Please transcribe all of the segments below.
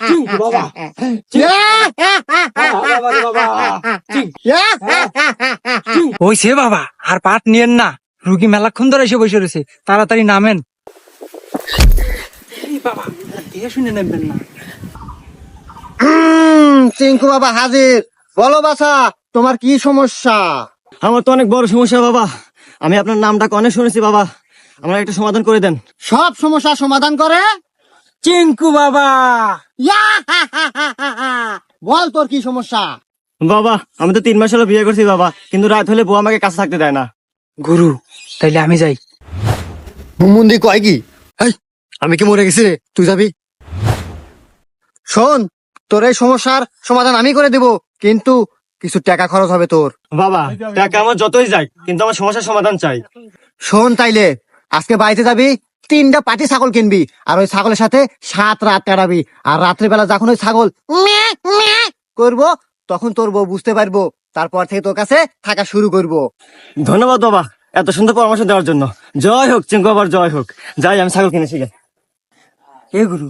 চিঙ্কু বাবা হইছে বাবা, আর পাট নিয়েন না, রুগী মেলাক্ষণ ধরে এসে বসে রয়েছে, তাড়াতাড়ি নামেন। বাবা দেখে শুনে নেবেন না। চিঙ্কু বাবা হাজির। বলো বাছা, তোমার কি সমস্যা? আমার তো অনেক বড় সমস্যা বাবা, আমি আপনার নামটা অনেক শুনেছি বাবা, আমার একটা সমাধান করে দেন। সব সমস্যা সমাধান করে চিঙ্কু বাবা। বল তোর কি সমস্যা? বাবা আমি তো 3 মাস হলো বিয়ে করছি বাবা, কিন্তু রাত হলে বউ আমাকে কাছে থাকতে দেয় না। গুরু তাইলে আমি যাই। মুমুন্দি কয় কি? আমি কি মরে গেছি রে? তুই যাবি? শোন, তোর এই সমস্যার সমাধান আমি করে দেব, কিন্তু কিছু টাকা খরচ হবে তোর। বাবা টাকা আমার যতই যাই, কিন্তু আমার সমস্যার সমাধান চাই। শোন তাইলে, আজকে বাড়িতে যাবি, 3টা পাটি ছাগল কিনবি, আর ওই ছাগলের সাথে 7 রাত কাটাবি, আর রাত্রিবেলা যখন ওই ছাগল ম্যাঁ ম্যাঁ করবো, তখন তোর বউ বুঝতে পারবো, তারপর থেকে তোর কাছে থাকা শুরু করবো। ধন্যবাদ বাবা এত সুন্দর পরামর্শ দেওয়ার জন্য। জয় হোক চিঙ্কু বাবার, জয় হোক। যাই আমি ছাগল কিনেছি গে। এ গুরু,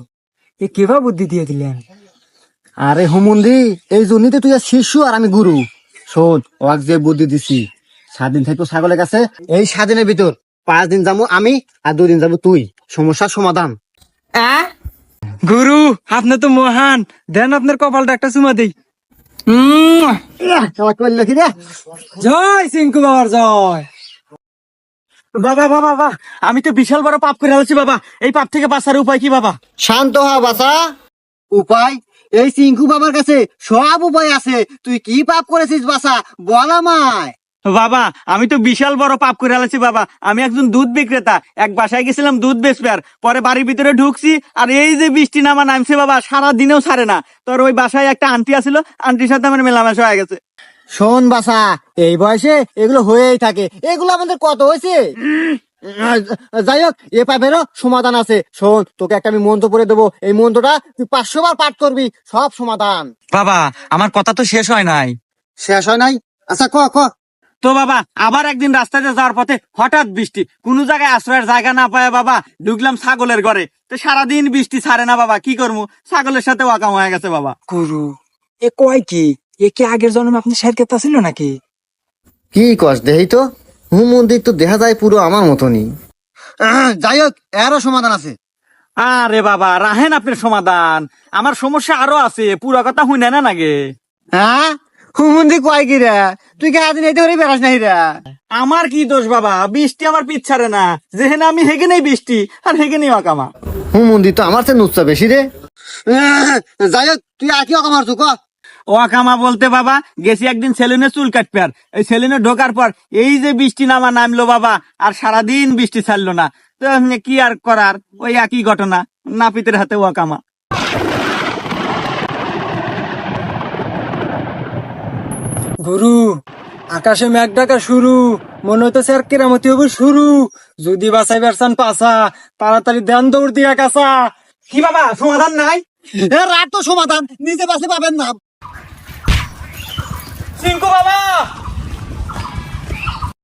এ কেবা বুদ্ধি দিয়ে দিলেন? আরে হুমুন্দি, এই জন্যই তো তুই আর শিশু আর আমি গুরু। শোন, ওয়াক যে বুদ্ধি দিছি, 7 দিন থাকবো ছাগলের কাছে, এই 7 দিনের ভিতর 5 দিন যাবো আমি, আর 2 দিন যাবো তুই। সমস্যার সমাধান। গুরু আপনি তো মহান, দেন আপনার কপালটা একটা চুমা দেই। জয় চিঙ্কু বাবার জয়। বাবা বাবা বাবা, আমি তো বিশাল বড় পাপ করে আছি বাবা, এই পাপ থেকে বাঁচার উপায় কি বাবা? শান্ত হ বাছা। উপায়? এই চিঙ্কু বাবার কাছে সব উপায় আছে। তুই কি পাপ করেছিস বাছা, বল আমায়। বাবা আমি তো বিশাল বড় পাপ করে আছি বাবা, আমি একজন দুধ বিক্রেতা, এক বাসায় গেছিলাম দুধ বেচবার, পরে বাড়ির ভিতরে ঢুকছি, আর এই যে বৃষ্টি নামা নামছে বাবা, সারা দিনেও ছাড়ে না। তোর ওই বাসায় একটা আন্টি আছিল, আন্টির সাথে আমার মেলামেশা হয়ে গেছে। শোন বাছা, এই বয়সে এগুলো হয়েই থাকে, এগুলো আমাদের কত হয়েছে। যাই হোক, এ পাপেরও সমাধান আছে। শোন, তোকে একটা আমি মন্ত্র পড়ে দেবো, এই মন্ত্রটা তুই 500 বার পাঠ করবি, সব সমাধান। বাবা আমার কথা তো শেষ হয় নাই। শেষ হয় নাই? আচ্ছা ক ক। তো বাবা আবার একদিন রাস্তাতে যাওয়ার পথে হঠাৎ বৃষ্টি, কোনো জায়গায় আশ্রয়ের জায়গা না পায় বাবা, ঢুকলাম ছাগলের ঘরে, তো সারাদিন বৃষ্টি ছাড়ে না বাবা, কি করবো, ছাগলের সাথে ওয়াকাম হয়ে গেছে বাবা। গুরু এ কয় কি? এ কি আগের জন্মে আপনি শের কেতা ছিল নাকি? কি কস দেহি তো, হুমন্দির তো দেখা যায় পুরো আমার মতনই। যাই হোক, এরও সমাধান আছে। আরে বাবা রাহেন আপনার সমাধান, আমার সমস্যা আরো আছে, পুরো কথা হুই না নাগে। হ্যাঁ, হুমন্দি কয় কি রে? তুই কে আদিন এইতে করে বেড়াস নাই রে? আমার কি দোষ বাবা, বৃষ্টি আমার পিছারে না, যেহেনে আমি হেগে নেই বৃষ্টি, আর হেগে নেই ওয়াকামা। হুমন্দি তো আমার চেয়ে নুচ্ছা বেশি রে। যাই হোক, তুই আর কি অকামার তুই ক। ওয়াকামা বলতে বাবা, গেছি একদিন সেলুনে চুল কাটবে, আর এই সেলুনে ঢোকার পর এই যে বৃষ্টি নামা নামলো বাবা, আর সারাদিন বৃষ্টি ছাড়লো না, তো এমনি কি আর করার, ওই একই ঘটনা, নাপিতের হাতে ওয়াকামা। গুরু আকাশে মেঘ ডাকা শুরু, মনে হইতেছে আর কেরামতি হবে শুরু। যদি বাঁচাই বেরসান পাসা, তাড়াতাড়ি ধ্যান দৌড় দিয়া কাছা। কি বাবা সমাধান নাই? রাত তো সমাধান, নিজে বাসে পাবেন না। চিঙ্কু বাবা